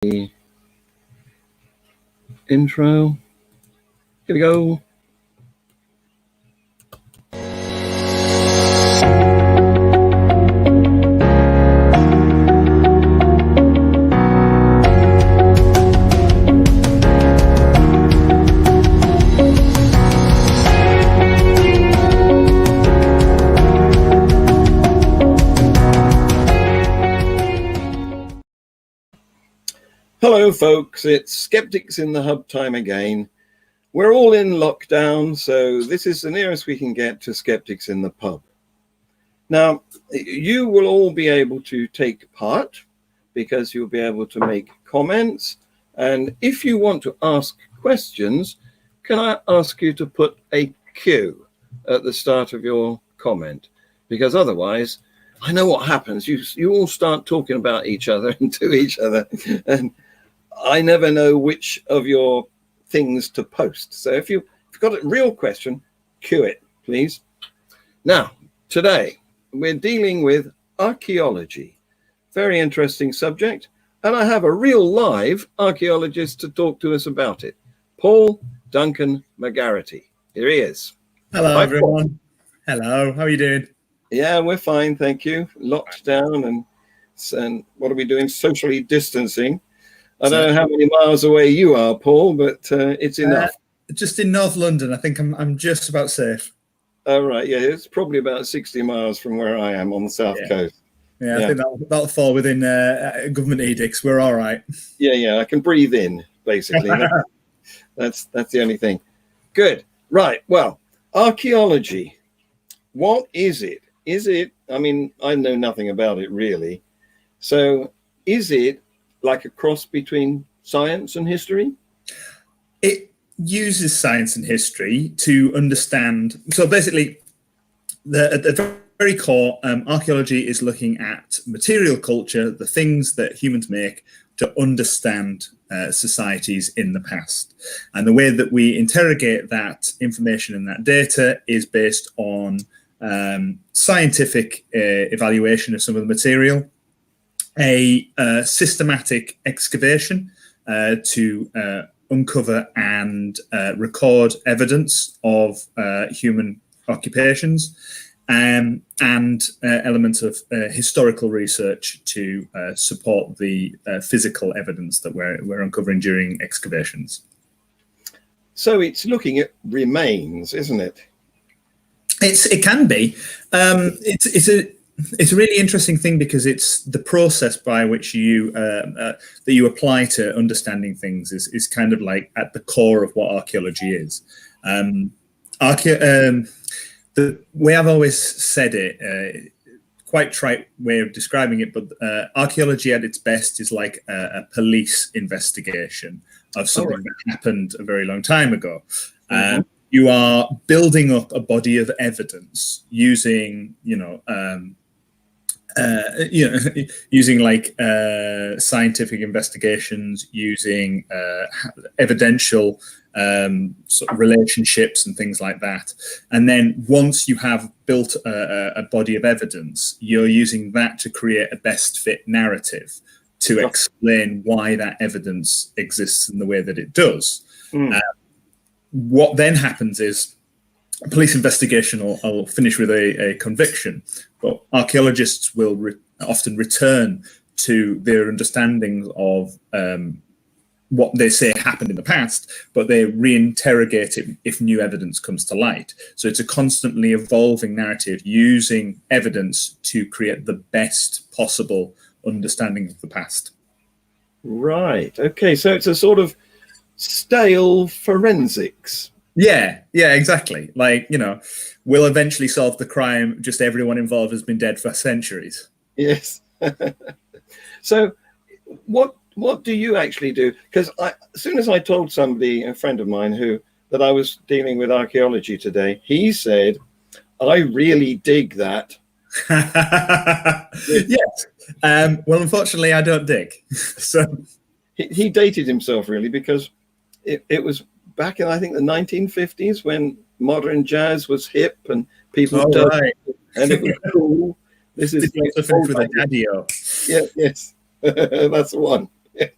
the intro. Here we go. Hello folks, it's Skeptics in the Hub time again. We're all in lockdown, so this is the nearest we can get to Skeptics in the Pub. Now, you will all be able to take part because you'll be able to make comments. And if you want to ask questions, can I ask you to put a Q at the start of your comment? Because otherwise, I know what happens. You all start talking about each other and to each other. And I never know which of your things to post. So if you've got a real question, cue it, please. Now, today we're dealing with archaeology. Very interesting subject. And I have a real live archaeologist to talk to us about it. Paul Duncan McGarrity. Here he is. Hello, everyone. Hello. How are you doing? Yeah, we're fine. Thank you. Locked down and what are we doing? Socially distancing. I don't know how many miles away you are, Paul, but it's enough. Just in North London. I think I'm just about safe. Oh, right. Yeah, it's probably about 60 miles from where I am on the south coast. Yeah, I think that'll fall within government edicts. We're all right. Yeah. I can breathe in, basically. That's the only thing. Good. Right. Well, archaeology. What is it? I mean, I know nothing about it really. So is it like a cross between science and history? It uses science and history to understand. So basically, at the very core, archaeology is looking at material culture, the things that humans make, to understand societies in the past. And the way that we interrogate that information and that data is based on scientific evaluation of some of the material, a systematic excavation to uncover and record evidence of human occupations, and elements of historical research to support the physical evidence that we're uncovering during excavations. So it's looking at remains, isn't it? It can be. It's a really interesting thing because it's the process by which that you apply to understanding things is kind of like at the core of what archaeology is. The way I've always said it, quite trite way of describing it, but archaeology at its best is like a police investigation of something that happened a very long time ago. You are building up a body of evidence using, using like scientific investigations, using evidential sort of relationships and things like that. And then once you have built a body of evidence, you're using that to create a best fit narrative to explain why that evidence exists in the way that it does. What then happens is a police investigation will finish with a conviction, but archaeologists will often return to their understanding of what they say happened in the past, but they reinterrogate it if new evidence comes to light. So it's a constantly evolving narrative using evidence to create the best possible understanding of the past. Right. Okay. So it's a sort of stale forensics. Yeah, exactly. Like, we'll eventually solve the crime, just everyone involved has been dead for centuries. Yes. So what do you actually do? Because as soon as I told somebody, a friend of mine, that I was dealing with archaeology today, he said, I really dig that. Yes. Well, unfortunately, I don't dig. So he dated himself really because it was back in, I think, the 1950s when modern jazz was hip and people right. And it was cool. This is with a daddy-o. Yes. That's the one. Yes.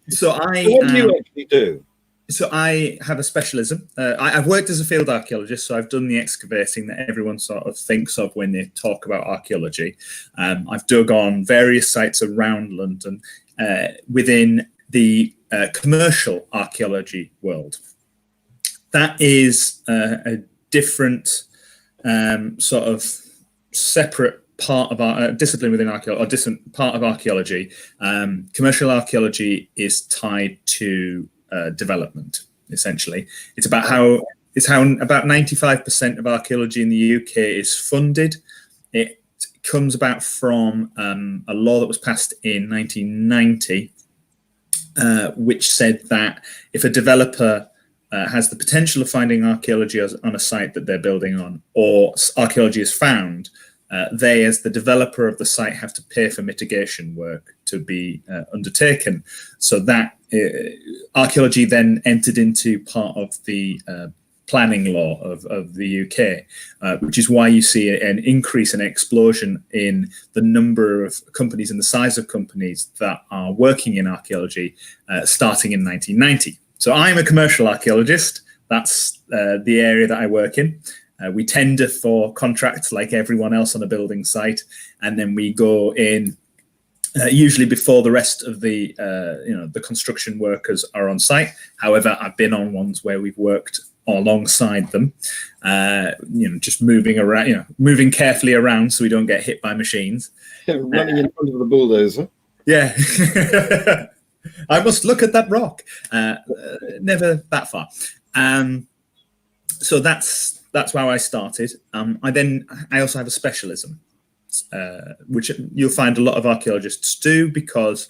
So I So what do you actually do? So I have a specialism. I've worked as a field archaeologist, so I've done the excavating that everyone sort of thinks of when they talk about archaeology. I've dug on various sites around London within the commercial archaeology world. That is a different sort of separate part of our discipline within archaeology, or different part of archaeology. Commercial archaeology is tied to development, essentially. It's about how about 95% of archaeology in the UK is funded. It comes about from a law that was passed in 1990, which said that if a developer has the potential of finding archaeology on a site that they're building on, or archaeology is found, they, as the developer of the site, have to pay for mitigation work to be undertaken. So that archaeology then entered into part of the planning law of the UK, which is why you see an increase, an explosion in the number of companies and the size of companies that are working in archaeology starting in 1990. So I'm a commercial archaeologist. That's the area that I work in. We tender for contracts like everyone else on a building site, and then we go in usually before the rest of the the construction workers are on site. However, I've been on ones where we've worked alongside them, just moving around, moving carefully around so we don't get hit by machines. Running in front of the bulldozer. Yeah. I must look at that rock. Never that far. So that's how I started. I also have a specialism, which you'll find a lot of archaeologists do, because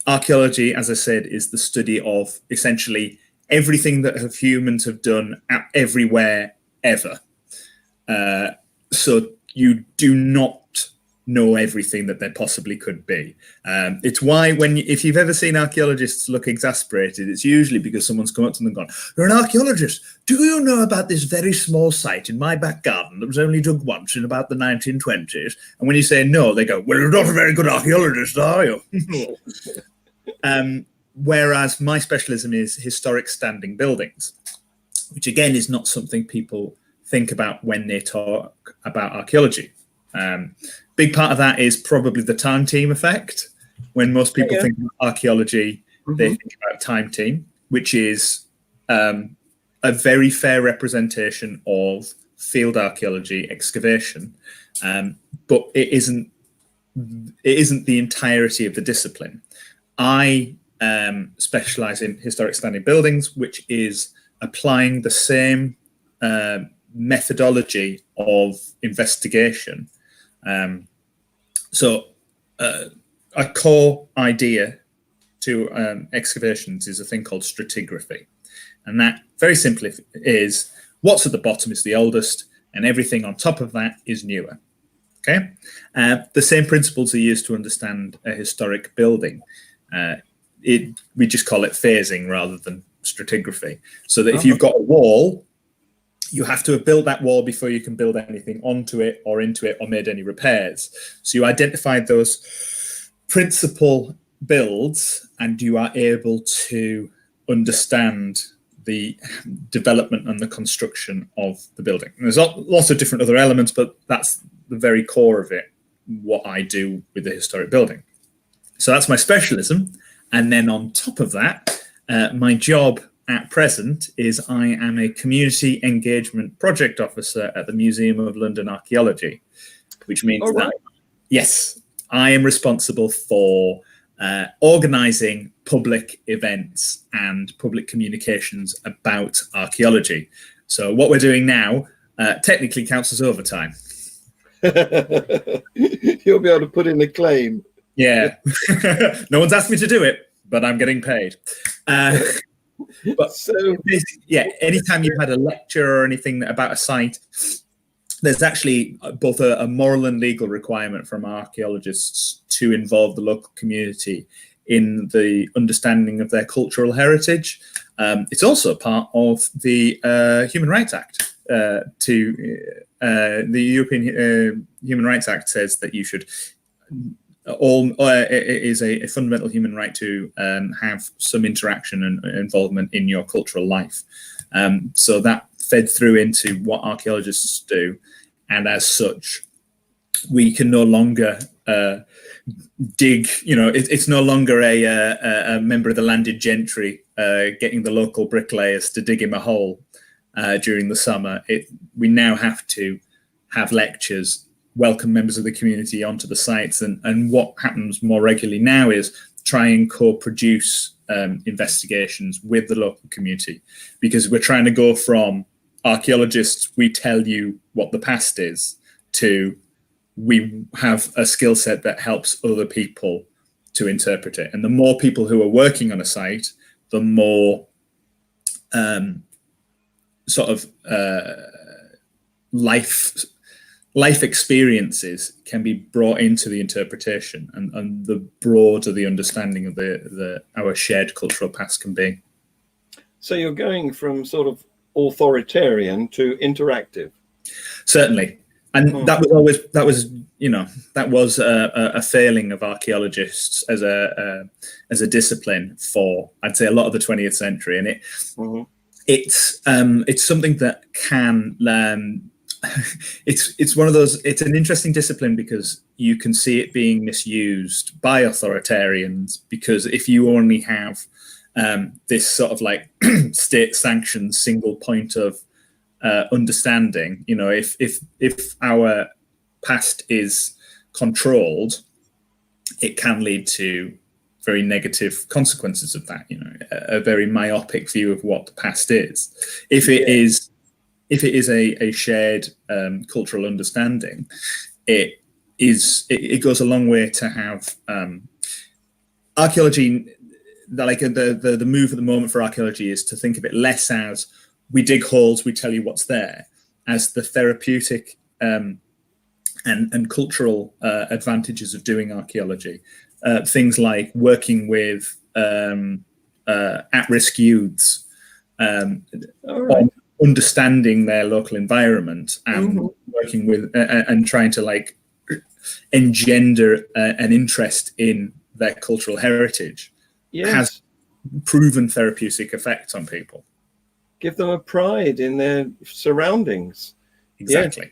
archaeology, as I said, is the study of essentially everything that humans have done everywhere ever. So you do not know everything that there possibly could be. It's why if you've ever seen archaeologists look exasperated, it's usually because someone's come up to them and gone, "You're an archaeologist. Do you know about this very small site in my back garden that was only dug once in about the 1920s? And when you say no, they go, "Well, you're not a very good archaeologist, are you?" Whereas my specialism is historic standing buildings, which again is not something people think about when they talk about archaeology. Big part of that is probably the time team effect. When most people think about archaeology, they think about time team, which is a very fair representation of field archaeology excavation, but it isn't the entirety of the discipline. I specialize in historic standing buildings, which is applying the same methodology of investigation. So a core idea to excavations is a thing called stratigraphy. And that very simply is what's at the bottom is the oldest, and everything on top of that is newer. Okay. The same principles are used to understand a historic building. We just call it phasing rather than stratigraphy. So that if you've got a wall, you have to have built that wall before you can build anything onto it or into it or made any repairs. So you identify those principal builds and you are able to understand the development and the construction of the building. And there's lots of different other elements, but that's the very core of it, what I do with the historic building. So that's my specialism. And then on top of that, my job at present is I am a community engagement project officer at the Museum of London Archaeology, which means that, yes, I am responsible for organising public events and public communications about archaeology. So what we're doing now technically counts as overtime. You'll be able to put in a claim. Yeah. No one's asked me to do it, but I'm getting paid. But so, yeah, anytime you've had a lecture or anything about a site, there's actually both a moral and legal requirement from archaeologists to involve the local community in the understanding of their cultural heritage. It's also part of the Human Rights Act. The European Human Rights Act says that you should it is a fundamental human right to have some interaction and involvement in your cultural life. So that fed through into what archaeologists do, and as such, we can no longer dig. It's no longer a member of the landed gentry getting the local bricklayers to dig him a hole during the summer. We now have to have lectures, welcome members of the community onto the sites, and what happens more regularly now is try and co-produce investigations with the local community, because we're trying to go from archaeologists, we tell you what the past is, to we have a skill set that helps other people to interpret it. And the more people who are working on a site, the more life experiences can be brought into the interpretation, and the broader the understanding of our shared cultural past can be. So you're going from sort of authoritarian to interactive. Certainly. And that was a failing of archaeologists as a discipline for, I'd say, a lot of the 20th century. And it's something that can it's one of those. It's an interesting discipline because you can see it being misused by authoritarians, because if you only have this sort of like state-sanctioned single point of understanding, if our past is controlled, it can lead to very negative consequences of that. A very myopic view of what the past is. If it is a shared cultural understanding, it goes a long way to have archaeology. The move at the moment for archaeology is to think of it less as we dig holes, we tell you what's there, as the therapeutic and cultural advantages of doing archaeology. Things like working with at-risk youths, understanding their local environment, and working with and trying to engender an interest in their cultural heritage, has proven therapeutic effects on people. Give them a pride in their surroundings. Exactly.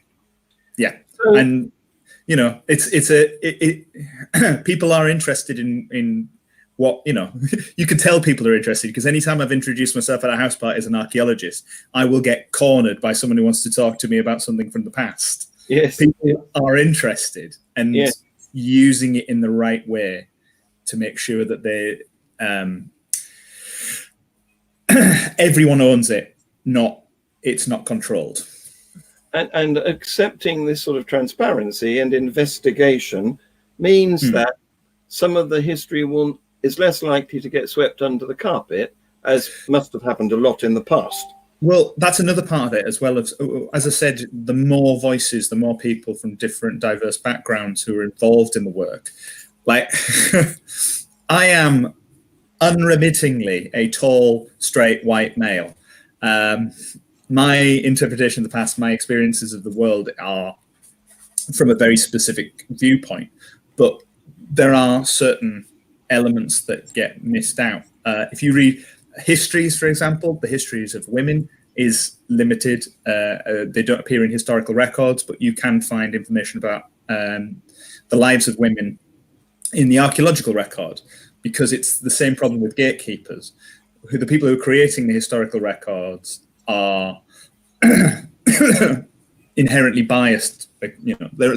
Yeah. So, and people are interested in what, you can tell people are interested, because anytime I've introduced myself at a house party as an archaeologist, I will get cornered by someone who wants to talk to me about something from the past. Yes. People are interested, and using it in the right way to make sure that they everyone owns it, it's not controlled. And accepting this sort of transparency and investigation means that some of the history is less likely to get swept under the carpet, as must have happened a lot in the past. Well, that's another part of it, as well as I said, the more voices, the more people from different diverse backgrounds who are involved in the work. Like, I am unremittingly a tall, straight, white male. My interpretation of the past, my experiences of the world are from a very specific viewpoint, but there are certain elements that get missed out. If you read histories, for example, the histories of women is limited. They don't appear in historical records, but you can find information about the lives of women in the archaeological record, because it's the same problem with gatekeepers. The people who are creating the historical records are inherently biased. There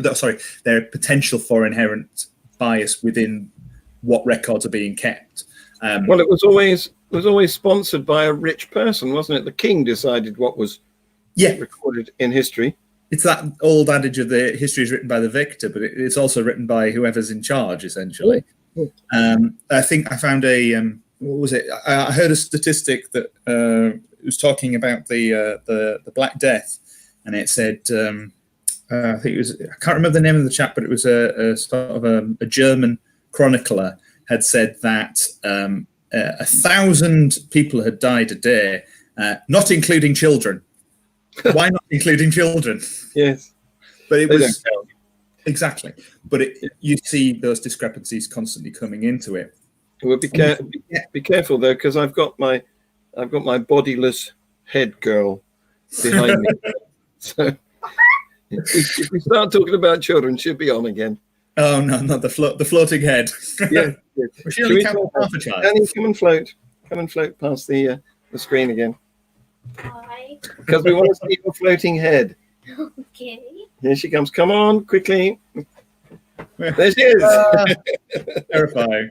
are potential for inherent bias within what records are being kept. Well, it was always sponsored by a rich person, wasn't it? The king decided what was recorded in history. It's that old adage of the history is written by the victor, but it's also written by whoever's in charge, essentially. I think I found what was it? I heard a statistic that was talking about the Black Death, and it said, I think it was, I can't remember the name of the chap, but it was a sort of a German chronicler had said that 1,000 people had died a day, not including children. Why not including children? Yes, but it was Exactly, but you see those discrepancies constantly coming into it. Well, be careful though, because I've got my bodiless head girl behind me. So if we start talking about children, she'll be on again. Oh no, not the floating head. Yeah, she only counts half a child. Annie, come and float past the screen again. Why? Because we want to see your floating head. Okay. Here she comes. Come on, quickly. There she is. Terrifying.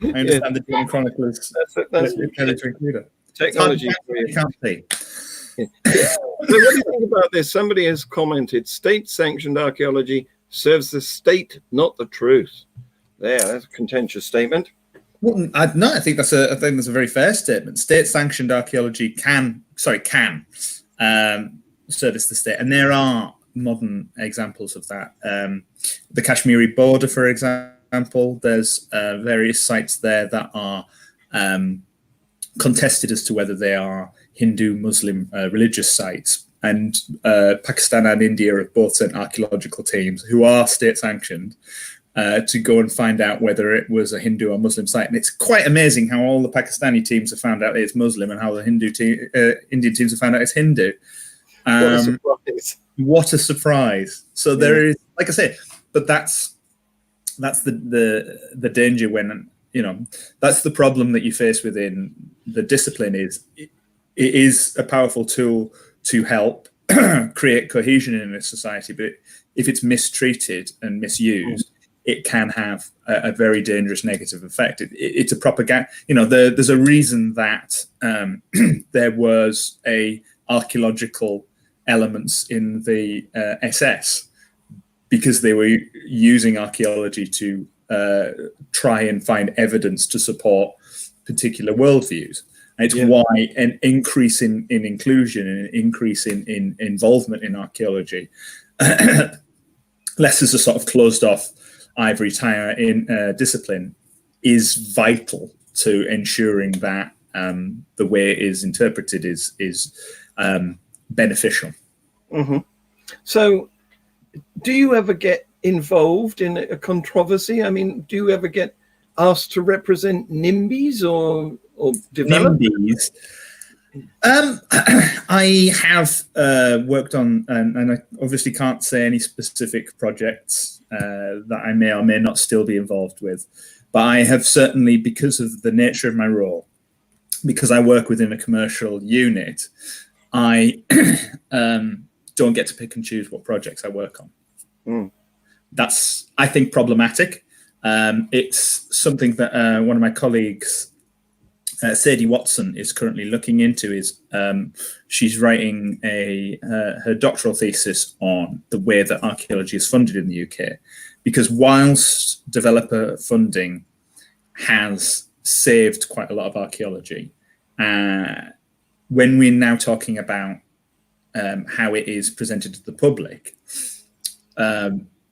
I understand the German chroniclers. That's technology. You can't see. So what do you think about this? Somebody has commented, state-sanctioned archaeology serves the state, not the truth. That's a contentious statement. Well, I think that's a very fair statement. State-sanctioned archaeology can service the state, and there are modern examples of that. The Kashmiri border, for example, there's various sites there that are contested as to whether they are Hindu, Muslim religious sites. And Pakistan and India have both sent archaeological teams who are state-sanctioned to go and find out whether it was a Hindu or Muslim site. And it's quite amazing how all the Pakistani teams have found out it's Muslim and how the Indian teams have found out it's Hindu. What a surprise. What a surprise. So there is, like I say, but that's the danger when, that's the problem that you face within the discipline is it is a powerful tool to help create cohesion in a society, but if it's mistreated and misused, it can have a very dangerous negative effect. It's a propaganda. There's a reason that there was a archaeological elements in the SS because they were using archaeology to try and find evidence to support particular worldviews. It's why an increase in inclusion and an increase in involvement in archaeology, less as a sort of closed off ivory tower in discipline, is vital to ensuring that the way it is interpreted is beneficial. Mm-hmm. So, do you ever get involved in a controversy? I mean, do you ever get asked to represent NIMBYs or develop? NIMBYs. I have worked on, and I obviously can't say any specific projects that I may or may not still be involved with, but I have certainly, because of the nature of my role, because I work within a commercial unit, I don't get to pick and choose what projects I work on. That's, I think, problematic. It's something that one of my colleagues, Sadie Watson, is currently looking into. Is she's writing her doctoral thesis on the way that archaeology is funded in the UK, because whilst developer funding has saved quite a lot of archaeology, when we're now talking about how it is presented to the public,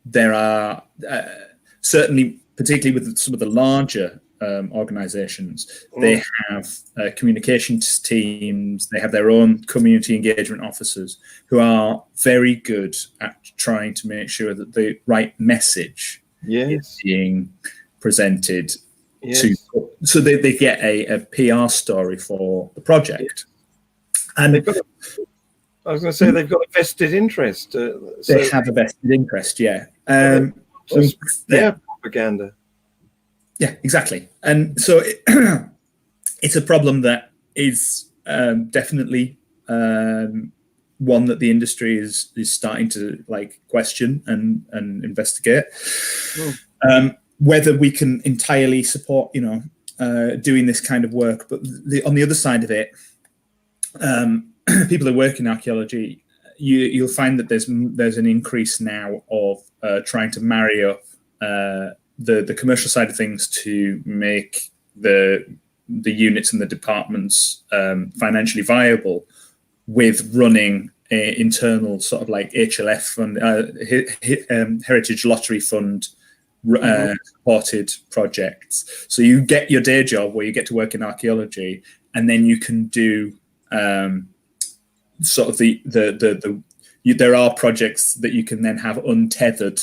there are certainly, particularly with some of the larger organizations, they have communications teams, they have their own community engagement officers who are very good at trying to make sure that the right message is being presented so they get a PR story for the project. And I was going to say they've got a vested interest. They have a vested interest, their propaganda. Yeah, exactly. And so it's a problem that is definitely one that the industry is starting to question and investigate. Whether we can entirely support, doing this kind of work, but on the other side of it, people who work in archaeology, you'll find that there's an increase now of trying to marry up the commercial side of things to make the units and the departments financially viable, with running internal sort of HLF fund, Heritage Lottery Fund supported projects. So you get your day job where you get to work in archaeology, and then you can do sort of there are projects that you can then have untethered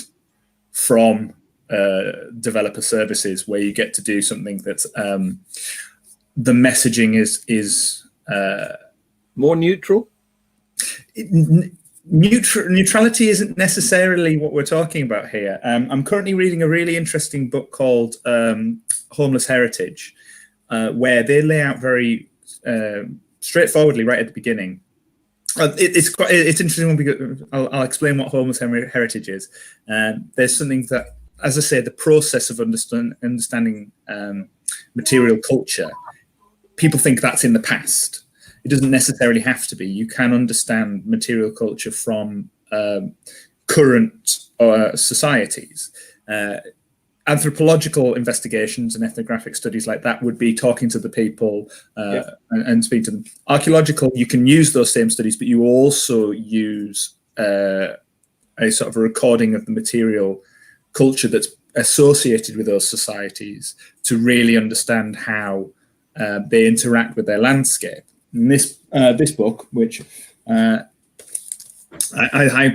from developer services, where you get to do something that's the messaging is more neutral. Neutrality isn't necessarily what we're talking about here. I'm currently reading a really interesting book called Homeless Heritage, where they lay out very straightforwardly right at the beginning. It's interesting because I'll explain what homeless heritage is. There's something that, as I say, the process of understanding material culture, people think that's in the past. It doesn't necessarily have to be. You can understand material culture from current societies. Anthropological investigations and ethnographic studies like that would be talking to the people and speaking to them. Archaeological, you can use those same studies, but you also use a sort of a recording of the material culture that's associated with those societies to really understand how they interact with their landscape. And this book, which I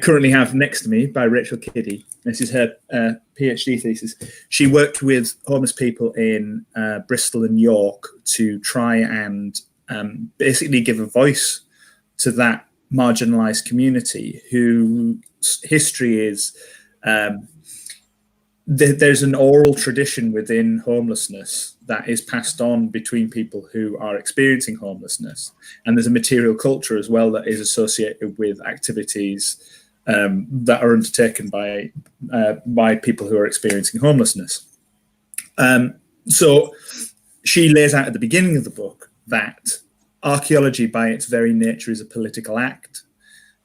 currently have next to me by Rachel Kiddie. This is her PhD thesis. She worked with homeless people in Bristol and York to try and basically give a voice to that marginalised community whose history is there's an oral tradition within homelessness that is passed on between people who are experiencing homelessness. And there's a material culture as well that is associated with activities that are undertaken by people who are experiencing homelessness. So she lays out at the beginning of the book that archaeology by its very nature is a political act.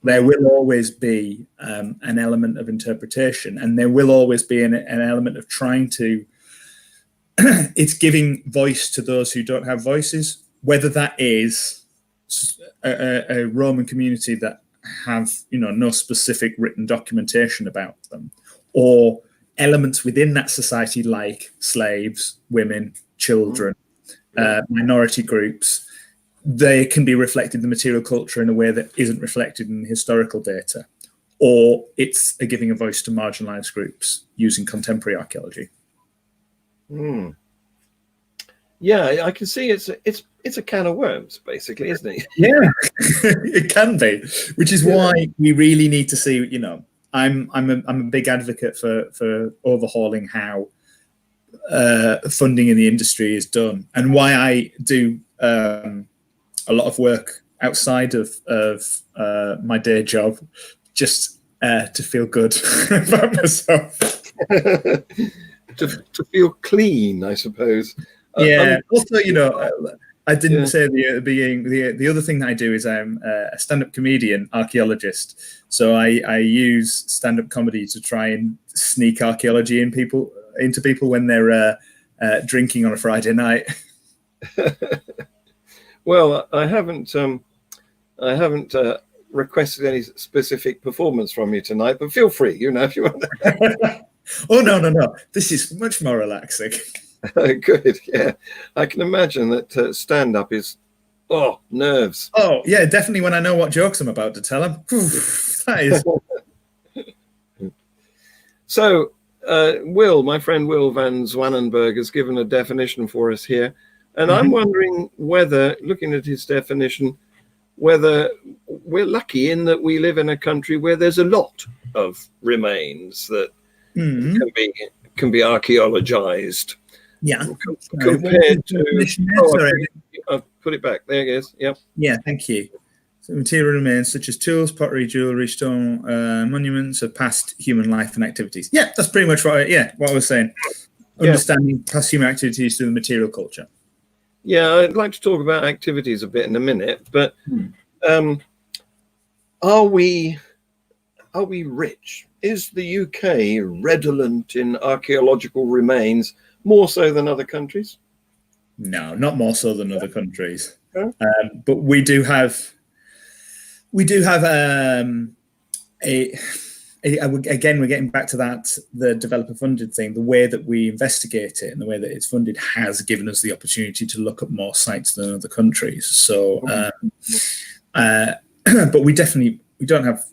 There will always be an element of interpretation, and there will always be an element of trying to, it's giving voice to those who don't have voices, whether that is a Roman community that have, no specific written documentation about them, or elements within that society like slaves, women, children, minority groups. They can be reflected in the material culture in a way that isn't reflected in the historical data, or it's a giving a voice to marginalized groups using contemporary archaeology. Yeah, I can see it's a can of worms, basically, isn't it? Yeah, it can be, which is why we really need to see. I'm a big advocate for overhauling how funding in the industry is done, and why I do a lot of work outside of my day job, just to feel good about myself. to feel clean, I suppose. Yeah. Also, I didn't say at the beginning. The other thing that I do is I'm a stand-up comedian, archeologist. So I use stand-up comedy to try and sneak archaeology into people when they're drinking on a Friday night. Well, I haven't requested any specific performance from you tonight, but feel free, if you want. Oh no! This is much more relaxing. Good, yeah. I can imagine that stand-up is nerves. Oh yeah, definitely. When I know what jokes I'm about to tell them, that is. So, Will, my friend Will van Zwanenberg, has given a definition for us here. And I'm wondering whether, looking at his definition, whether we're lucky in that we live in a country where there's a lot of remains that can be archaeologized. Yeah. Compared to... I've put it back. There it is. Yep. Yeah, thank you. So material remains such as tools, pottery, jewelry, stone, monuments of past human life and activities. Yeah, that's pretty much what I was saying. Understanding past human activities through the material culture. Yeah, I'd like to talk about activities a bit in a minute, but are we rich? Is the UK redolent in archaeological remains more so than other countries? No, not more so than other countries. But we do have again, we're getting back to the developer funded thing. The way that we investigate it and the way that it's funded has given us the opportunity to look at more sites than other countries. So, but we don't have,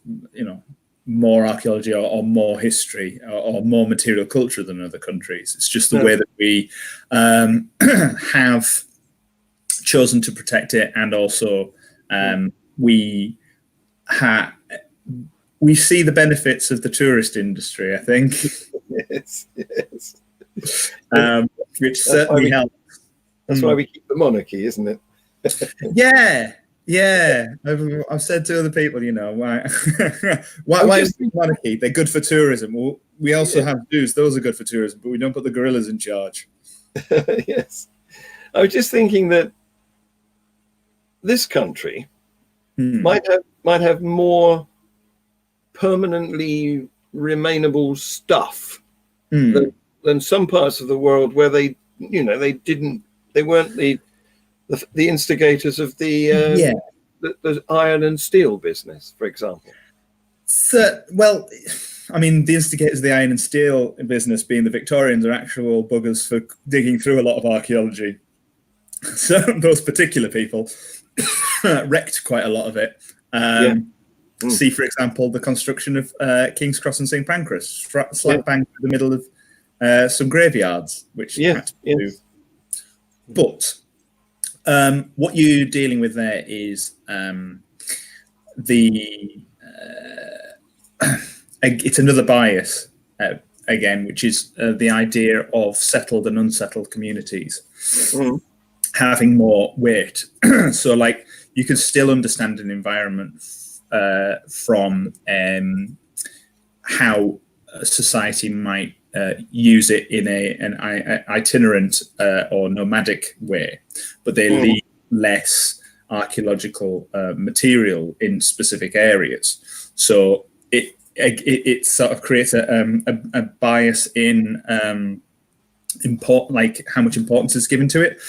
more archaeology or more history or more material culture than other countries. It's just the way that we have chosen to protect it, and also we see the benefits of the tourist industry, I think. Yes, yes. Which certainly helps. That's why we keep the monarchy, isn't it? Yeah. I've said to other people, why is the monarchy? They're good for tourism. Well, we also have zoos; those are good for tourism, but we don't put the gorillas in charge. Yes, I was just thinking that this country might have more permanently remainable stuff than some parts of the world where they weren't the instigators of the iron and steel business, for example. So, well, I mean, the instigators of the iron and steel business, being the Victorians, are actual buggers for digging through a lot of archaeology. So those particular people wrecked quite a lot of it. See, for example, the construction of King's Cross and St Pancras, slap bang in the middle of some graveyards, which had to do. But what you're dealing with there is it's another bias again, which is the idea of settled and unsettled communities having more weight. So, like, you can still understand an environment from how a society might use it in an itinerant or nomadic way, but they leave less archaeological material in specific areas. So it sort of creates a bias in like how much importance is given to it.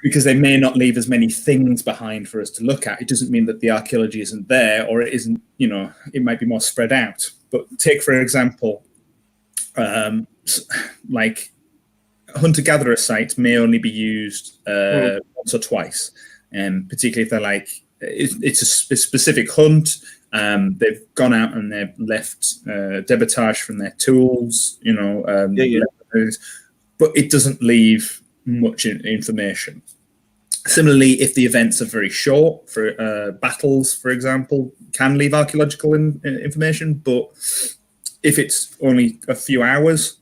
Because they may not leave as many things behind for us to look at. It doesn't mean that the archaeology isn't there, or it isn't, it might be more spread out. But take, for example, like hunter-gatherer sites may only be used once or twice, and particularly if they're like, it's a specific hunt, they've gone out and they've left debitage from their tools, but it doesn't leave much information. Similarly, if the events are very short, for battles, for example, can leave archaeological information, but if it's only a few hours,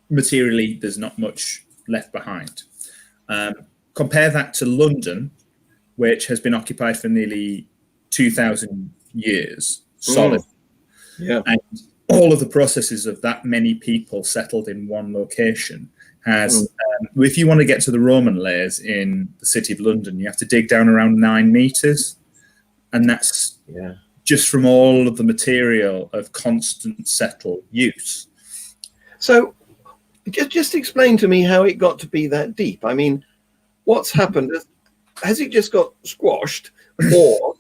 materially, there's not much left behind. Compare that to London, which has been occupied for nearly 2,000 years, solid. And all of the processes of that many people settled in one location has, if you want to get to the Roman layers in the city of London, you have to dig down around 9 meters. And that's just from all of the material of constant settled use. So just explain to me how it got to be that deep. I mean, what's happened? Has it just got squashed, or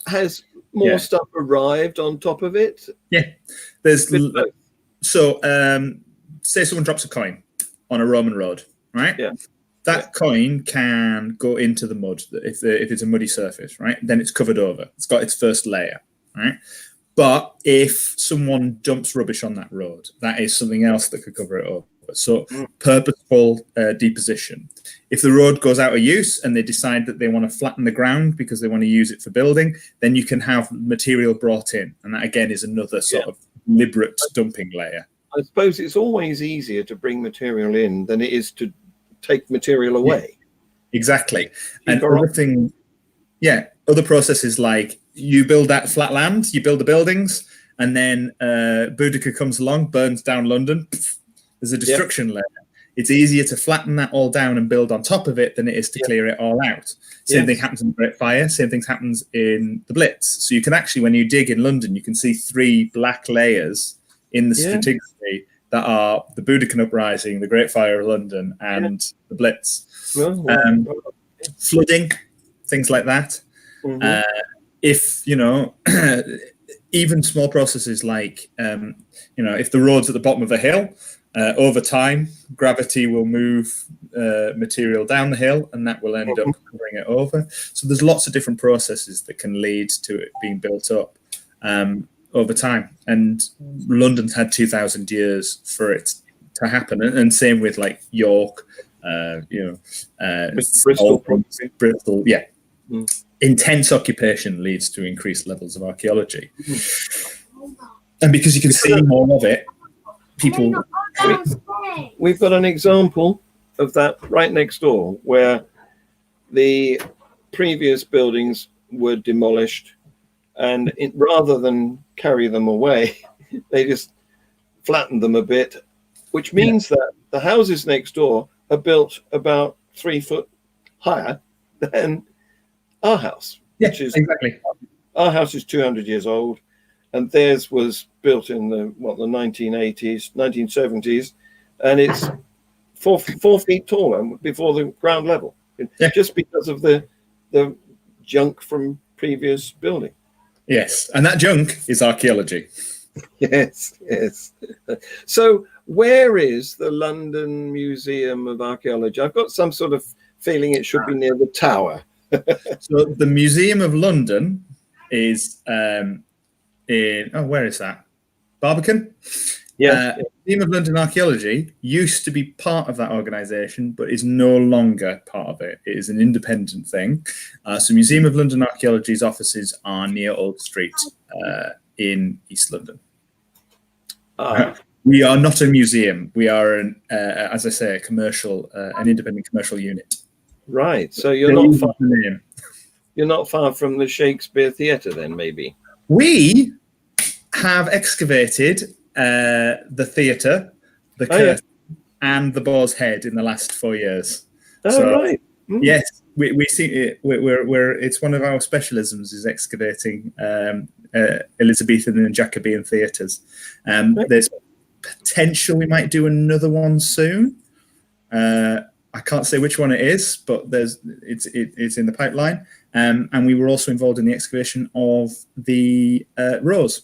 has more stuff arrived on top of it? There's so say someone drops a coin on a Roman road, right? That coin can go into the mud if it's a muddy surface, right? Then it's covered over. It's got its first layer, right? But if someone dumps rubbish on that road, that is something else that could cover it over. So purposeful deposition. If the road goes out of use and they decide that they want to flatten the ground because they want to use it for building, then you can have material brought in. And that, again, is another sort of deliberate dumping layer. I suppose it's always easier to bring material in than it is to take material away. Exactly. And other processes, like you build that flat land, you build the buildings, and then Boudica comes along, burns down London. There's a destruction layer. It's easier to flatten that all down and build on top of it than it is to clear it all out. Same thing happens in the Great Fire. Same thing happens in the Blitz. So you can actually, when you dig in London, you can see 3 black layers in the stratigraphy that are the Boudican Uprising, the Great Fire of London, and the Blitz. Flooding, things like that. If, even small processes like, if the road's at the bottom of a hill, over time, gravity will move material down the hill, and that will end up covering it over. So there's lots of different processes that can lead to it being built up. over time. And London's had 2,000 years for it to happen. And same with like York, Bristol. Yeah. Intense occupation leads to increased levels of archaeology. And because you can see more of it, people... We've got an example of that right next door, where the previous buildings were demolished, and rather than carry them away, they just flattened them a bit, which means that the houses next door are built about 3 foot higher than our house. Which is exactly. Our house is 200 years old, and theirs was built in the 1980s, 1970s, and it's 4 feet taller before the ground level, just because of the junk from previous building. Yes, and that junk is archaeology. Yes. So where is the London Museum of Archaeology? I've got some sort of feeling it should be near the Tower. So the Museum of London is where is that? Barbican? Yeah. Museum of London Archaeology used to be part of that organisation, but is no longer part of it. It is an independent thing. So Museum of London Archaeology's offices are near Old Street in East London. We are not a museum. We are, as I say, an independent commercial unit. Right. So you're not far from the Shakespeare Theatre, then, maybe. We have excavated the theatre, the curtain, and the boar's head in the last 4 years. Right. Yes, we see it. It's one of our specialisms is excavating Elizabethan and Jacobean theatres. There's potential we might do another one soon. I can't say which one it is, but it's in the pipeline. And we were also involved in the excavation of the Rose.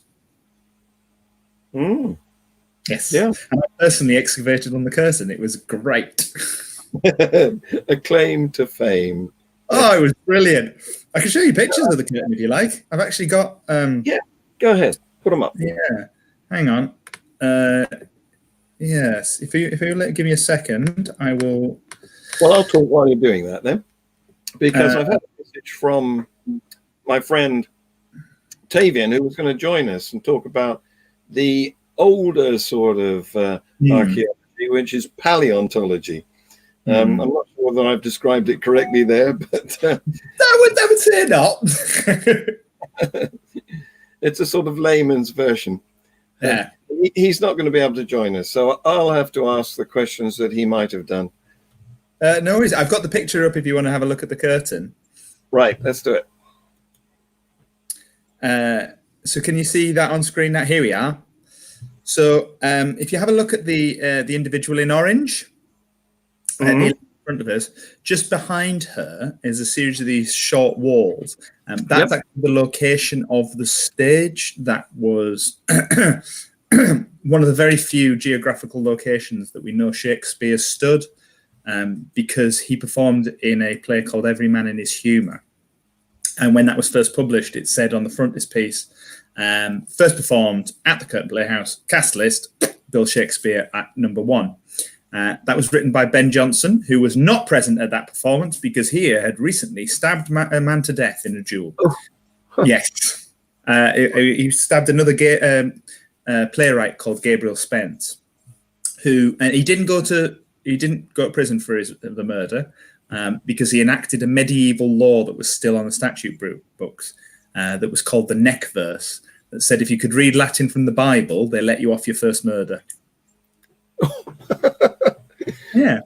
Yes. Yeah. And I personally excavated on the curtain. It was great. A claim to fame. Oh, it was brilliant. I can show you pictures of the curtain if you like. I've actually got... yeah, go ahead. Put them up. Yeah. Hang on. Yes. If you give me a second, I will... Well, I'll talk while you're doing that then. Because I've had a message from my friend Tavian, who was going to join us and talk about the older sort of archaeology, which is paleontology. I'm not sure whether I've described it correctly there, but I would say not. It's a sort of layman's version. Yeah, he's not going to be able to join us, so I'll have to ask the questions that he might have done. No worries. I've got the picture up if you want to have a look at the curtain. Right, let's do it. So can you see that on screen? Now, here we are. So if you have a look at the individual in orange, in front of us, just behind her is a series of these short walls. That's actually the location of the stage that was one of the very few geographical locations that we know Shakespeare stood, because he performed in a play called Every Man in His Humour. And when that was first published, it said on the frontispiece, first performed at the Curtain Playhouse, cast list, Bill Shakespeare at number 1. That was written by Ben Jonson, who was not present at that performance because he had recently stabbed a man to death in a duel. Yes. He stabbed another playwright called Gabriel Spence, and he didn't go to prison for the murder, because he enacted a medieval law that was still on the statute books, that was called the neck verse, that said if you could read Latin from the Bible, they let you off your first murder. Yeah.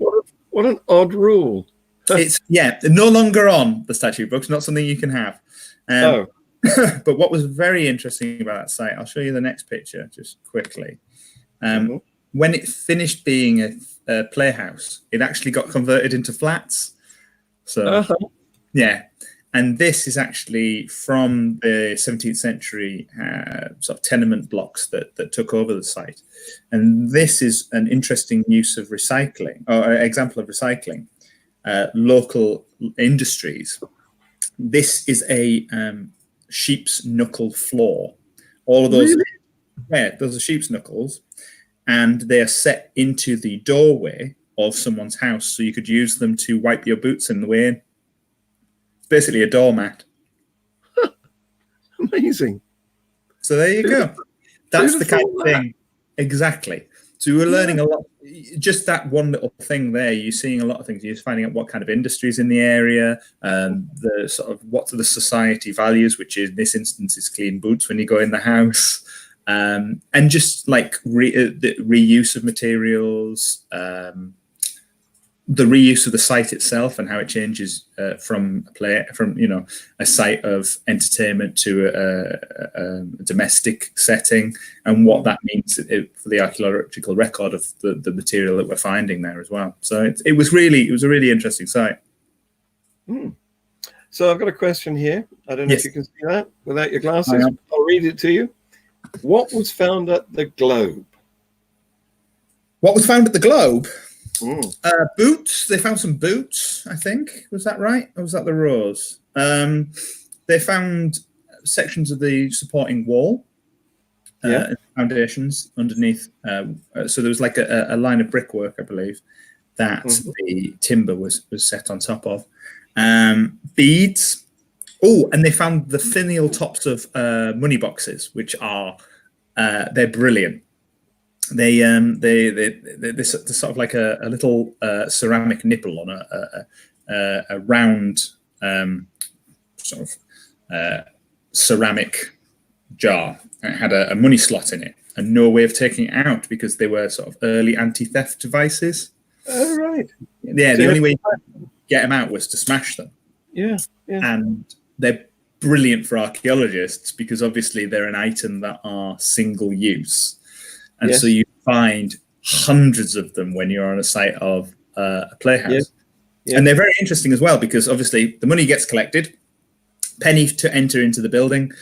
What an odd rule. It's no longer on the statute books, not something you can have. But what was very interesting about that site, I'll show you the next picture just quickly. When it finished being a playhouse, it actually got converted into flats. So, yeah. And this is actually from the 17th century sort of tenement blocks that took over the site. And this is an interesting use of recycling, or example of recycling, local industries. This is a sheep's knuckle floor. All of those, Really? yeah, those are sheep's knuckles, and they are set into the doorway of someone's house, so you could use them to wipe your boots in the way in. It's basically a doormat. Amazing. So there you go. That's the kind of thing. Exactly. So we were learning a lot. Just that one little thing there, you're seeing a lot of things. You're finding out what kind of industries in the area, the sort of what the society values, which in this instance is clean boots when you go in the house, and just like the reuse of materials, the reuse of the site itself and how it changes from a site of entertainment to a domestic setting, and what that means for the archaeological record of the material that we're finding there as well. So it was a really interesting site. So I've got a question here. I don't know if you can see that without your glasses. I'll read it to you. What was found at the Globe? What was found at the Globe? Boots. They found some boots, I think. Was that right? Or was that the Rose? They found sections of the supporting wall, foundations underneath. So there was like a line of brickwork, I believe, that the timber was set on top of. Beads. Oh, and they found the finial tops of money boxes, which are they're brilliant. They're sort of like a little ceramic nipple on a round sort of ceramic jar. And it had a money slot in it and no way of taking it out because they were sort of early anti-theft devices. Oh, right. Yeah, so the only way to get them out was to smash them. Yeah. And they're brilliant for archaeologists because obviously they're an item that are single use. And so you find hundreds of them when you're on a site of a playhouse. And they're very interesting as well because obviously the money gets collected, penny to enter into the building,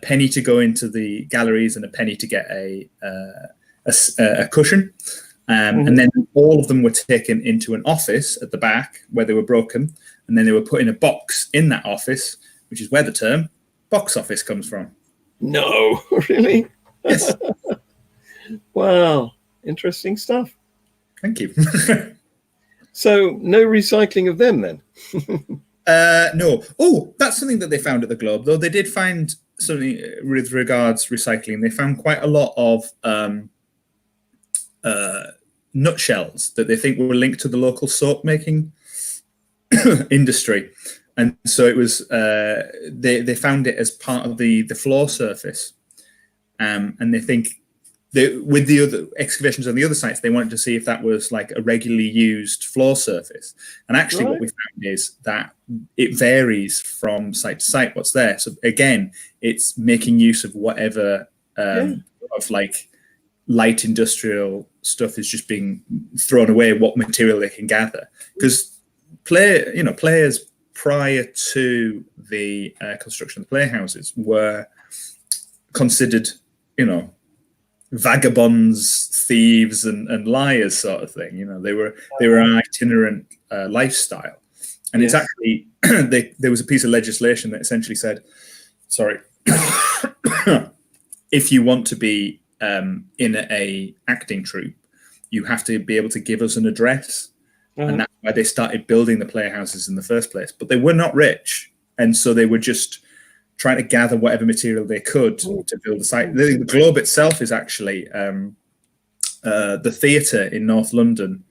penny to go into the galleries, and a penny to get a cushion. And then all of them were taken into an office at the back where they were broken, and then they were put in a box in that office, which is where the term box office comes from. No, really? Yes. Wow, interesting stuff. Thank you. So no recycling of them then? No. Oh, that's something that they found at the Globe, though. They did find something with regards recycling. They found quite a lot of nutshells that they think were linked to the local soap making industry. And so it was, they found it as part of the floor surface. And they think with the other excavations on the other sites, they wanted to see if that was like a regularly used floor surface. And actually what we found is that it varies from site to site what's there. So again, it's making use of whatever of like light industrial stuff is just being thrown away, what material they can gather. Because players prior to the construction of the playhouses were considered, vagabonds, thieves, and liars, sort of thing. They were an itinerant lifestyle, and it's actually there was a piece of legislation that essentially said, if you want to be in a acting troupe, you have to be able to give us an address, and that's why they started building the playhouses in the first place. But they were not rich, and so they were just trying to gather whatever material they could to build the site. The Globe itself is actually the theatre in North London,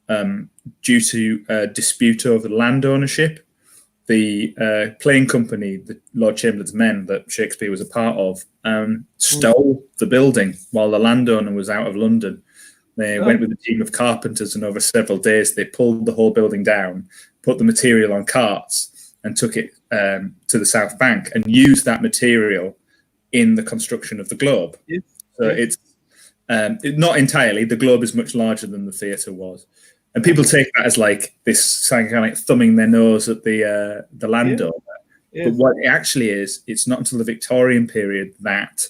due to a dispute over land ownership. The playing company, the Lord Chamberlain's Men that Shakespeare was a part of, stole the building while the landowner was out of London. They went with a team of carpenters, and over several days they pulled the whole building down, put the material on carts, and took it to the South Bank and used that material in the construction of the Globe. So it's not entirely. The Globe is much larger than the theatre was. And people take that as like this kind of like thumbing their nose at the landowner. But what it actually is, it's not until the Victorian period that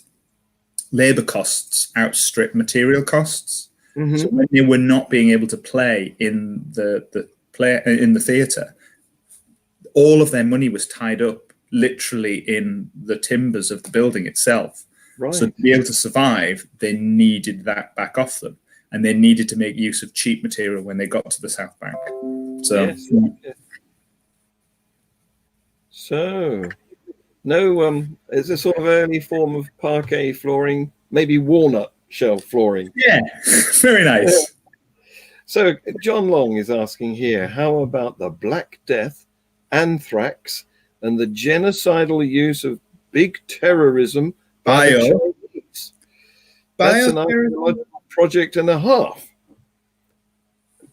labour costs outstrip material costs. So when they were not being able to play in the theatre, all of their money was tied up literally in the timbers of the building itself. Right. So to be able to survive, they needed that back off them, and they needed to make use of cheap material when they got to the South Bank. So, Yes. So, no, it's a sort of early form of parquet flooring, maybe walnut shell flooring. yeah, very nice. So, John Long is asking here, how about the Black Death, anthrax, and the genocidal use of big terrorism by the Chinese? That's an archaeological project and a half.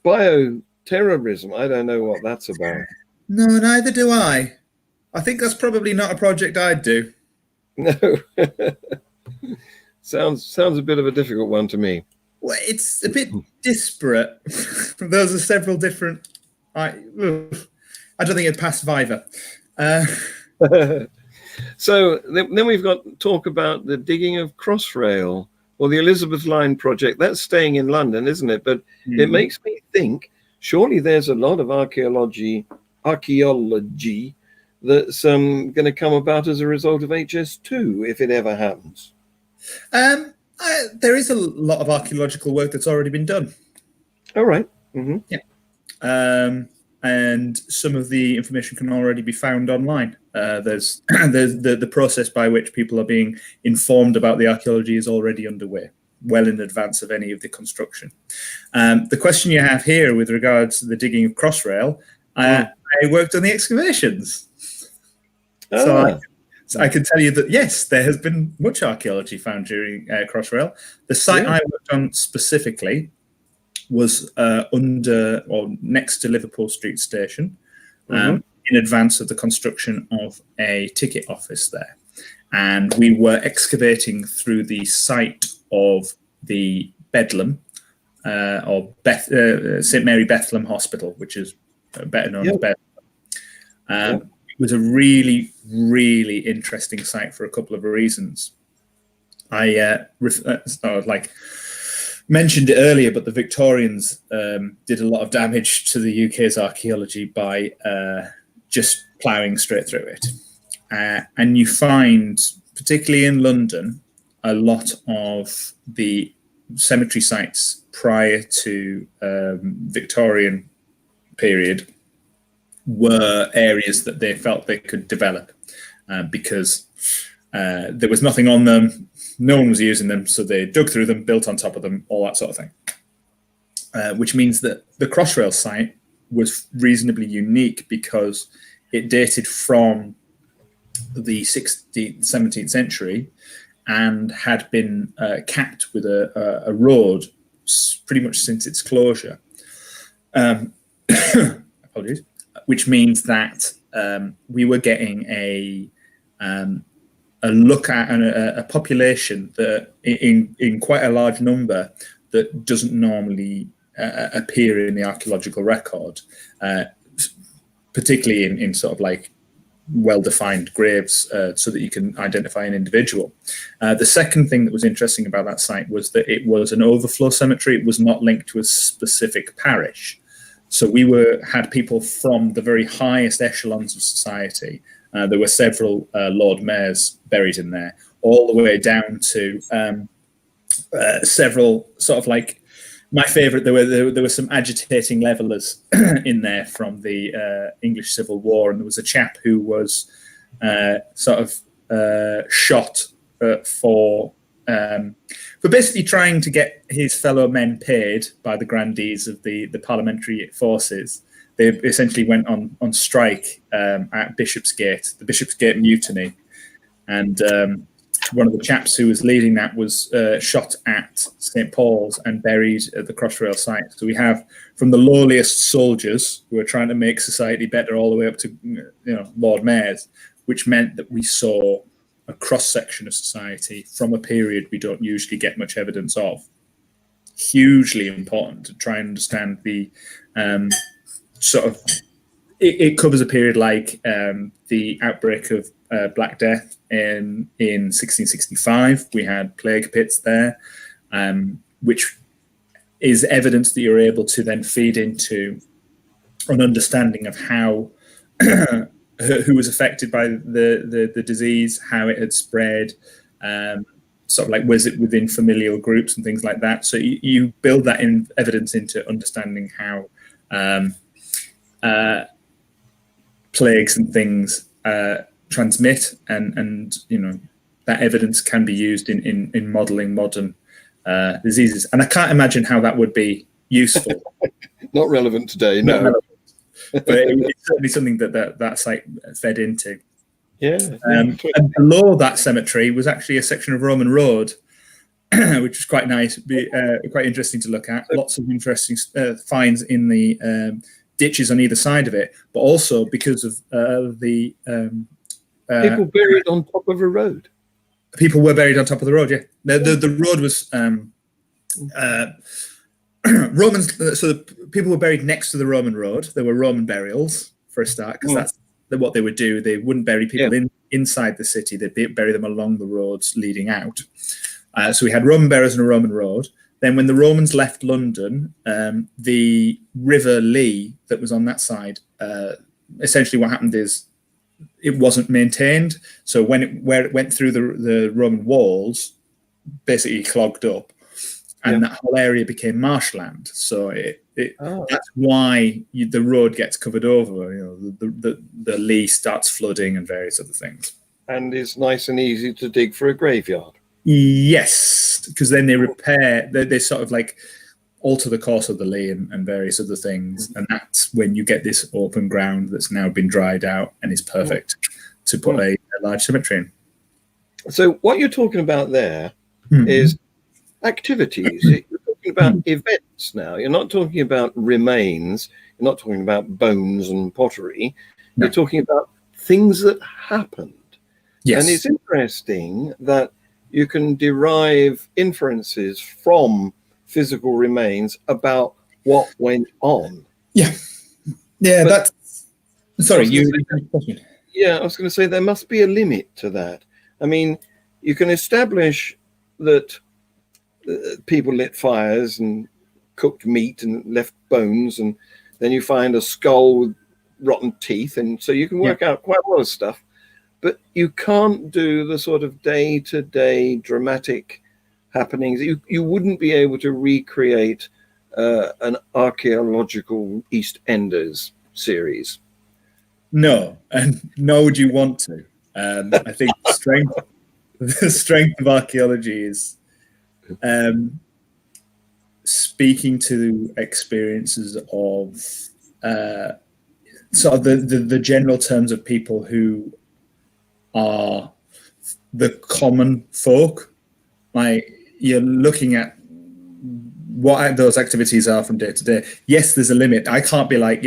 Bioterrorism, I don't know what that's about. No, neither do I. I think that's probably not a project I'd do. No. Sounds a bit of a difficult one to me. Well, it's a bit disparate. Those are several different. I don't think it'd pass Viva. So then we've got talk about the digging of Crossrail or the Elizabeth Line project. That's staying in London, isn't it? But it makes me think, surely there's a lot of archaeology that's going to come about as a result of HS2, if it ever happens. There is a lot of archaeological work that's already been done. All right. Mm-hmm. Yeah. And some of the information can already be found online. There's the process by which people are being informed about the archaeology is already underway, well in advance of any of the construction. The question you have here with regards to the digging of Crossrail, I worked on the excavations. So I can tell you that, yes, there has been much archaeology found during Crossrail. The site I worked on specifically was under or next to Liverpool Street Station, in advance of the construction of a ticket office there. And we were excavating through the site of the Bedlam, or St. Mary Bethlehem Hospital, which is better known as Bedlam. It was a really, really interesting site for a couple of reasons. I mentioned it earlier, but the Victorians did a lot of damage to the UK's archaeology by just ploughing straight through it. And you find, particularly in London, a lot of the cemetery sites prior to Victorian period were areas that they felt they could develop because there was nothing on them, no one was using them, so they dug through them, built on top of them, all that sort of thing. Which means that the Crossrail site was reasonably unique because it dated from the 16th, 17th century and had been capped with a road pretty much since its closure. Apologies. Which means that we were getting a look at a population that in quite a large number that doesn't normally appear in the archaeological record, particularly in sort of like well-defined graves, so that you can identify an individual. The second thing that was interesting about that site was that it was an overflow cemetery. It was not linked to a specific parish. So we had people from the very highest echelons of society. There were several Lord Mayors buried in there, all the way down to several sort of like, my favourite, there were some agitating levellers in there from the English Civil War, and there was a chap who was shot for basically trying to get his fellow men paid by the grandees of the parliamentary forces. They essentially went on strike at Bishopsgate, the Bishopsgate Mutiny, and one of the chaps who was leading that was shot at St. Paul's and buried at the Crossrail site. So we have from the lowliest soldiers who are trying to make society better all the way up to Lord Mayors, which meant that we saw a cross-section of society from a period we don't usually get much evidence of. Hugely important to try and understand the it covers a period like the outbreak of Black Death in 1665. We had plague pits there, which is evidence that you're able to then feed into an understanding of how who was affected by the disease, how it had spread, sort of like, was it within familial groups and things like that? So you build that in evidence into understanding how plagues and things transmit, and that evidence can be used in modeling modern diseases. And I can't imagine how that would be useful. Not relevant today, no. But it's certainly something that site fed into. Yeah. And below that cemetery was actually a section of Roman road, which was quite nice, quite interesting to look at. Lots of interesting finds in the ditches on either side of it, but also because of the people buried on top of a road. People were buried on top of the road. Yeah, the road was Romans. So the people were buried next to the Roman road. There were Roman burials for a start, because that's what they would do. They wouldn't bury people inside the city. They'd bury them along the roads leading out. So we had Roman burials and a Roman road. Then when the Romans left London, the River Lee that was on that side, essentially what happened is it wasn't maintained. So where it went through the Roman walls, basically clogged up, and that whole area became marshland. So that's why the road gets covered over. The Lee starts flooding and various other things. And it's nice and easy to dig for a graveyard. Yes, because then they sort of like alter the course of the Lee and various other things, and that's when you get this open ground that's now been dried out and is perfect to put a large cemetery in. So what you're talking about there is activities. You're talking about events now. You're not talking about remains. You're not talking about bones and pottery. No. You're talking about things that happened. Yes. And it's interesting that you can derive inferences from physical remains about what went on. Yeah. Yeah, that's... Sorry, I was going to say there must be a limit to that. I mean, you can establish that people lit fires and cooked meat and left bones, and then you find a skull with rotten teeth, and so you can work out quite a lot of stuff. But you can't do the sort of day-to-day dramatic happenings. You wouldn't be able to recreate an archaeological EastEnders series. No, and nor would you want to. I think the strength of archaeology is speaking to experiences of sort of the general terms of people who are the common folk. Like, you're looking at what those activities are from day to day. Yes, there's a limit. I can't be like,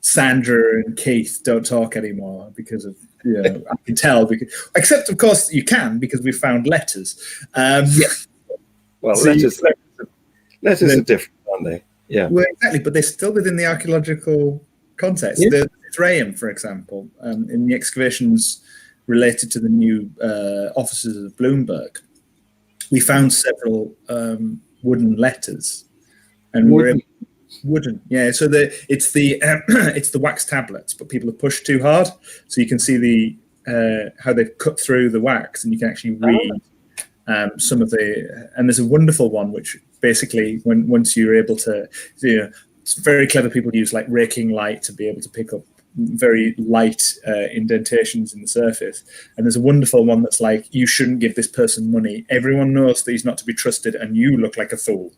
Sandra and Keith don't talk anymore because of, I can tell. Except, of course, you can, because we found letters. Well, so letters are different, aren't they? Yeah. Well, exactly, but they're still within the archaeological context. Yeah. The Thraeum, for example, in the excavations related to the new offices of Bloomberg, we found several wooden letters, and wooden. Yeah, so it's the wax tablets, but people have pushed too hard, so you can see how they've cut through the wax, and you can actually read some of the. And there's a wonderful one which basically, once you're able to, it's very clever. People use like raking light to be able to pick up very light indentations in the surface, and there's a wonderful one that's like, you shouldn't give this person money. Everyone knows that he's not to be trusted, and you look like a fool.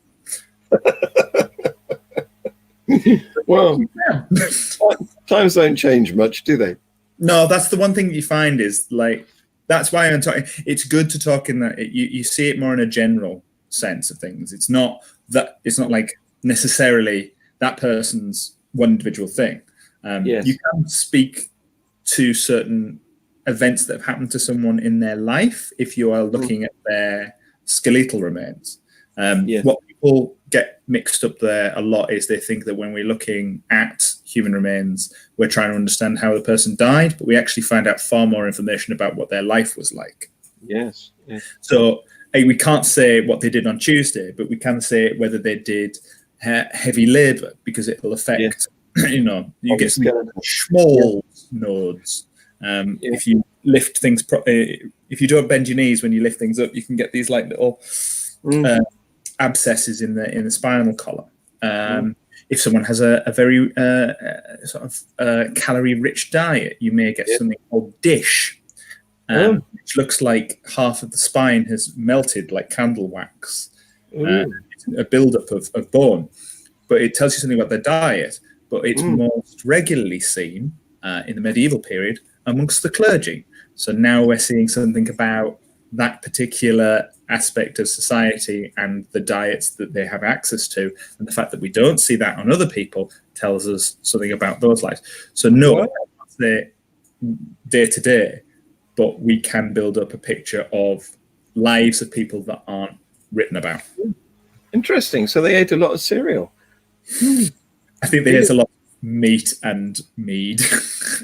Well, times don't change much, do they? No, that's the one thing you find is like, that's why I'm talking. It's good to talk in that you see it more in a general sense of things. It's not like necessarily that person's one individual thing. Yes. You can speak to certain events that have happened to someone in their life if you are looking at their skeletal remains. What people get mixed up there a lot is they think that when we're looking at human remains, we're trying to understand how the person died, but we actually find out far more information about what their life was like. Yes. So we can't say what they did on Tuesday, but we can say whether they did heavy labor, because it will affect... you get some small nodes. If you lift things. If you don't bend your knees when you lift things up, you can get these like little abscesses in the spinal column. If someone has a very sort of calorie-rich diet, you may get something called dish, which looks like half of the spine has melted like candle wax. It's a buildup of bone, but it tells you something about their diet. But it's most regularly seen in the medieval period amongst the clergy. So now we're seeing something about that particular aspect of society and the diets that they have access to, and the fact that we don't see that on other people tells us something about those lives. So no, that's their day to day, but we can build up a picture of lives of people that aren't written about. Interesting. So they ate a lot of cereal. I think they ate a lot of meat and mead,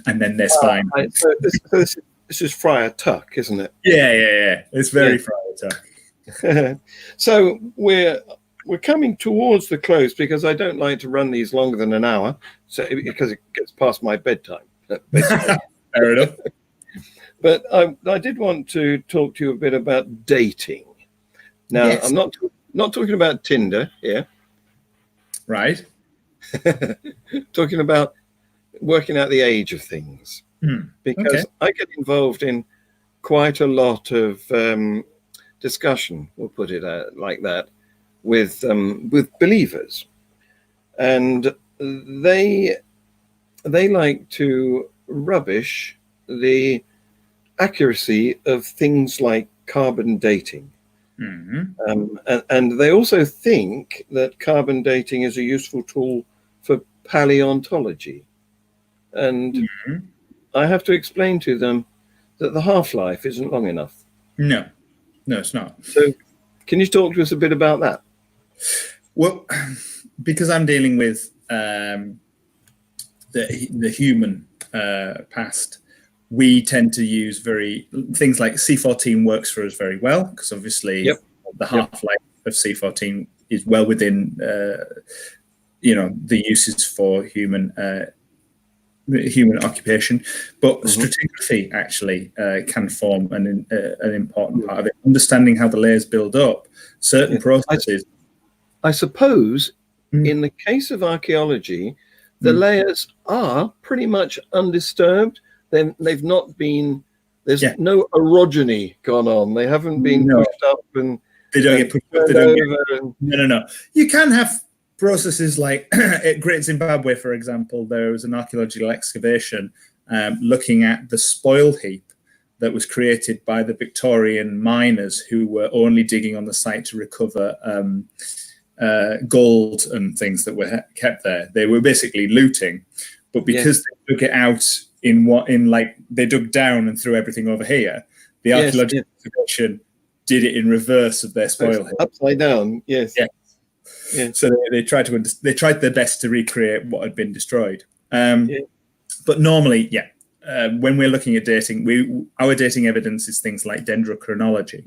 and then their spine. So this is Friar Tuck, isn't it? Yeah. It's very Friar Tuck. So we're coming towards the close, because I don't like to run these longer than an hour, because it gets past my bedtime. Fair enough. But I did want to talk to you a bit about dating. Now, yes. I'm not talking about Tinder here. Right. Talking about working out the age of things. Because I get involved in quite a lot of discussion, we'll put it like that, with believers, and they like to rubbish the accuracy of things like carbon dating, and they also think that carbon dating is a useful tool for paleontology, and I have to explain to them that the half-life isn't long enough. No, it's not. So can you talk to us a bit about that? Well, because I'm dealing with the human past, we tend to use things like C14 works for us very well, because obviously the half-life of C14 is well within the uses for human occupation, but stratigraphy actually can form an important part of it. Understanding how the layers build up, certain processes. I suppose in the case of archaeology, the layers are pretty much undisturbed. They've not been, there's no orogeny gone on. They haven't been pushed up and they don't get pushed up. No. You can have processes like at Great Zimbabwe, for example. There was an archaeological excavation looking at the spoil heap that was created by the Victorian miners who were only digging on the site to recover gold and things that were kept there. They were basically looting, but because they took it out they dug down and threw everything over here, the archaeological excavation did it in reverse of their spoil heap. Upside down, yes. Yeah. So they tried their best to recreate what had been destroyed. But normally, when we're looking at dating, our dating evidence is things like dendrochronology,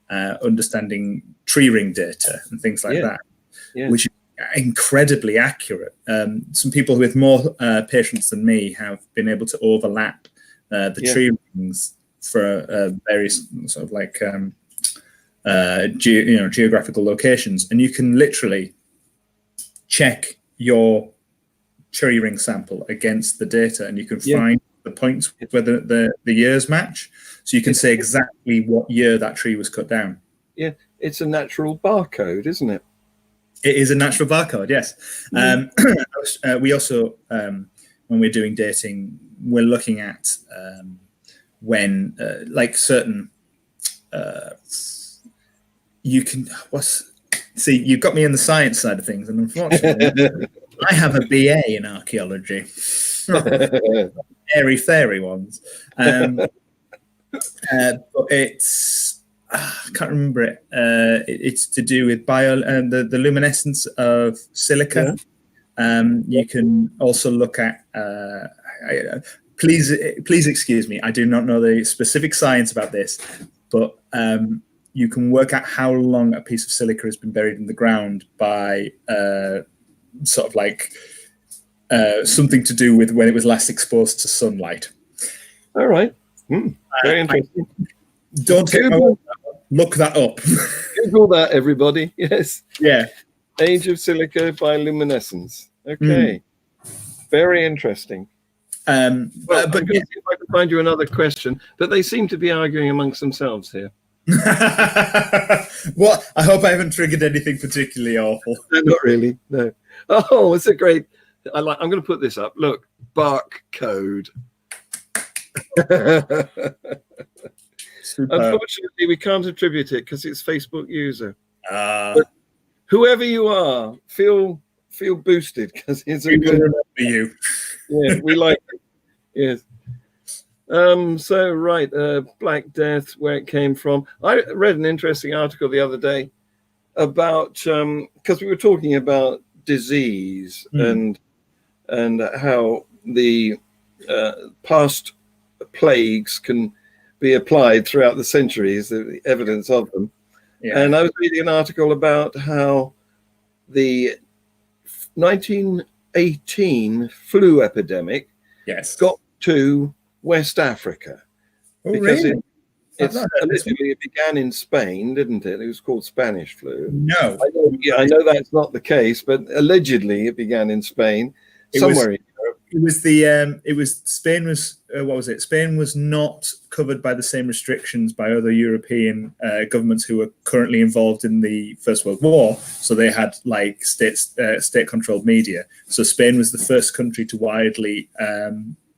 understanding tree ring data and things like that, which is incredibly accurate. Some people with more patience than me have been able to overlap the tree rings for various sort of like geographical locations, and you can literally check your tree ring sample against the data, and you can find the points where the years match, so you can say exactly what year that tree was cut down. It's a natural barcode, isn't it? It is a natural barcode, yes. We also when we're doing dating, we're looking at when like certain you can see, you've got me in the science side of things, and unfortunately I have a BA in archaeology. Airy fairy ones. But it's I can't remember it. It's to do with the luminescence of silica. You can also look at please excuse me, I do not know the specific science about this, but you can work out how long a piece of silica has been buried in the ground by sort of like something to do with when it was last exposed to sunlight. All right. Very interesting. Don't take my word for it. Look that up. Google that, everybody. Yes. Yeah. Age of Silica bioluminescence. Okay. Very interesting. Well, I'm going to see if I can find you another question, but they seem to be arguing amongst themselves here. What? I hope I haven't triggered anything particularly awful. No, not really. No. Oh, it's a great. I'm going to put this up. Look, bark code. Unfortunately, we can't attribute it because it's Facebook user. But whoever you are, feel boosted because it's a good. Remember you. Yeah, we like it. Yes. So right, Black Death, where it came from. I read an interesting article the other day about because we were talking about disease and how the past plagues can be applied throughout the centuries, the evidence of them. Yeah. And I was reading an article about how the 1918 flu epidemic got to West Africa. Oh, because really? it began in Spain, didn't it? It was called Spanish flu. No. I know that's not the case, but allegedly it began in Spain, somewhere in Europe. It was Spain was what was it? Spain was not covered by the same restrictions by other European governments who were currently involved in the First World War. So they had like state-controlled media. So Spain was the first country to widely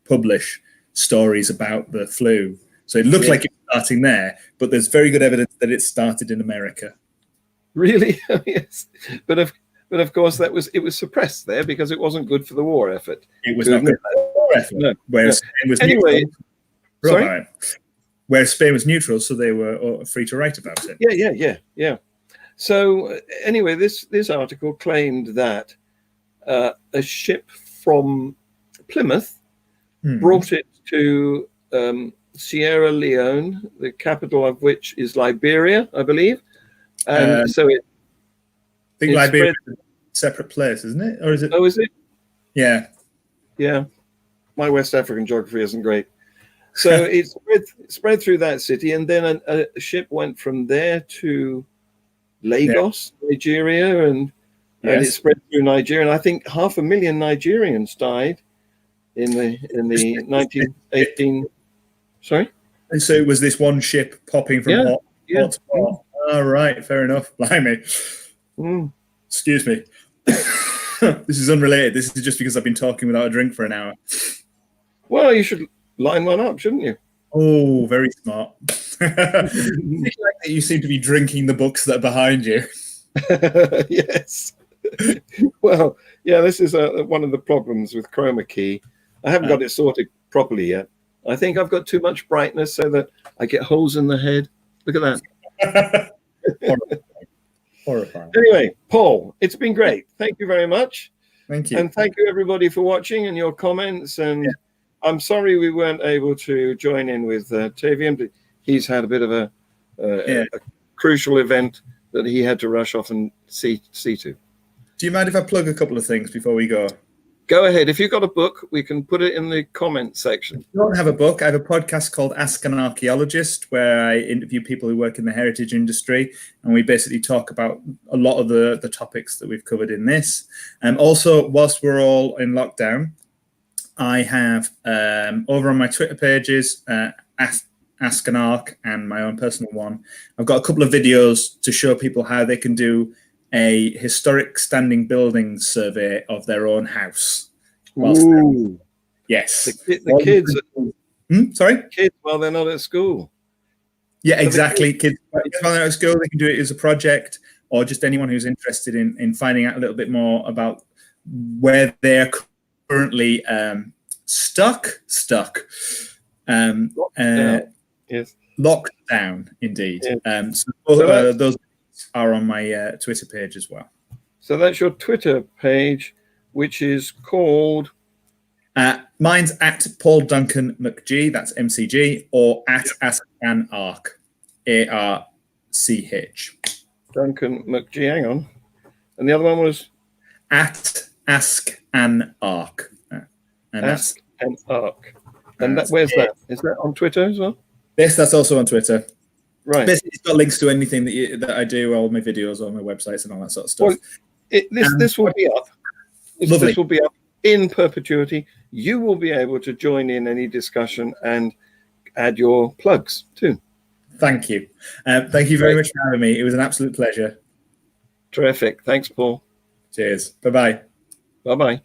publish stories about the flu. So it looked like it was starting there, but there's very good evidence that it started in America. Really? Yes. But of course, it was suppressed there because it wasn't good for the war effort. It was not good for the war effort. No. Whereas Spain was neutral. Sorry? Whereas Spain was neutral, so they were free to write about it. Yeah. So anyway, this article claimed that a ship from Plymouth brought it to Sierra Leone, the capital of which is Liberia, I believe. And so it. I think Liberia is a separate place, isn't it? Or is it? Oh, is it? Yeah. Yeah. My West African geography isn't great. So it spread through that city, and then a ship went from there to Lagos, Nigeria, and it spread through Nigeria. And I think 500,000 Nigerians died in the 1918. Sorry. And so it was this one ship popping from hot to hot. All right, fair enough. Blimey. Excuse me. This is unrelated. This is just because I've been talking without a drink for an hour. Well, you should line one up, shouldn't you? Oh, very smart. You seem to be drinking the books that are behind you. Yes. Well, yeah, this is one of the problems with chroma key. I haven't got it sorted properly yet. I think I've got too much brightness so that I get holes in the head. Look at that. Horrifying. Anyway, Paul, it's been great. Thank you very much. Thank you. And thank you, everybody, for watching and your comments. And I'm sorry we weren't able to join in with Tavian, but he's had a bit of a crucial event that he had to rush off and see to. Do you mind if I plug a couple of things before we go? Go ahead. If you've got a book, we can put it in the comment section. I don't have a book. I have a podcast called Ask an Archeologist, where I interview people who work in the heritage industry, and we basically talk about a lot of the topics that we've covered in this. Also, whilst we're all in lockdown, I have over on my Twitter pages, Ask an Arc and my own personal one, I've got a couple of videos to show people how they can do a historic standing buildings survey of their own house. Yes. The kids. Sorry? Kids while they're not at school. Yeah, exactly. Kids while they're not at school, they can do it as a project, or just anyone who's interested in finding out a little bit more about where they're currently stuck. Yes. Locked down, indeed. Yes. So those are on my Twitter page as well. So that's your Twitter page, which is called? Mine's at Paul Duncan McG, that's MCG, or at Ask an Arc, ARCH. Duncan McG, hang on. And the other one was? At Ask an Arc. Ask an Arc. And where's that? Is that on Twitter as well? Yes, that's also on Twitter. Right. Basically, it's got links to anything that I do, all my videos, all my websites, and all that sort of stuff. Well, this will be up. This will be up in perpetuity. You will be able to join in any discussion and add your plugs too. Thank you. Thank you very much for having me. It was an absolute pleasure. Terrific. Thanks, Paul. Cheers. Bye-bye. Bye-bye.